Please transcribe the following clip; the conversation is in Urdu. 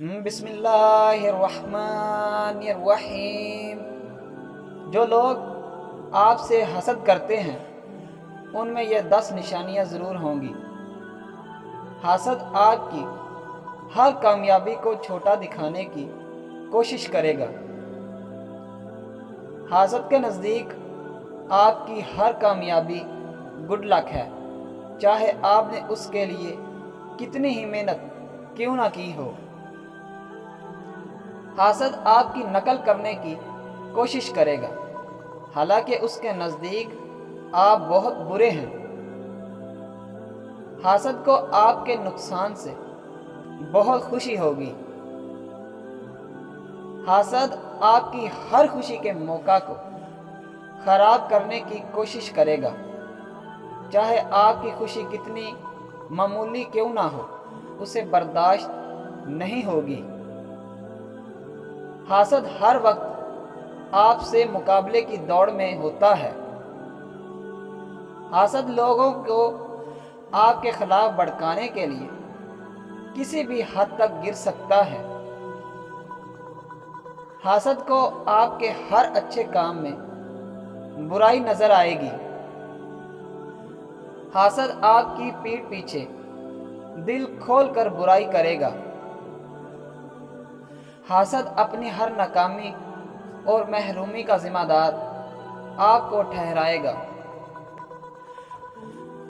بسم اللہ الرحمن الرحیم۔ جو لوگ آپ سے حسد کرتے ہیں ان میں یہ 10 نشانیاں ضرور ہوں گی۔ حاسد آپ کی ہر کامیابی کو چھوٹا دکھانے کی کوشش کرے گا۔ حاسد کے نزدیک آپ کی ہر کامیابی گڈ لک ہے، چاہے آپ نے اس کے لیے کتنی ہی محنت کیوں نہ کی ہو۔ حاسد آپ کی نقل کرنے کی کوشش کرے گا، حالانکہ اس کے نزدیک آپ بہت برے ہیں۔ حاسد کو آپ کے نقصان سے بہت خوشی ہوگی۔ حاسد آپ کی ہر خوشی کے موقع کو خراب کرنے کی کوشش کرے گا، چاہے آپ کی خوشی کتنی معمولی کیوں نہ ہو، اسے برداشت نہیں ہوگی۔ حاسد ہر وقت آپ سے مقابلے کی دوڑ میں ہوتا ہے۔ حاسد لوگوں کو آپ کے خلاف بھڑکانے کے لیے کسی بھی حد تک گر سکتا ہے۔ حاسد کو آپ کے ہر اچھے کام میں برائی نظر آئے گی۔ حاسد آپ کی پیٹھ پیچھے دل کھول کر برائی کرے گا۔ حاسد اپنی ہر ناکامی اور محرومی کا ذمہ دار آپ کو ٹھہرائے گا۔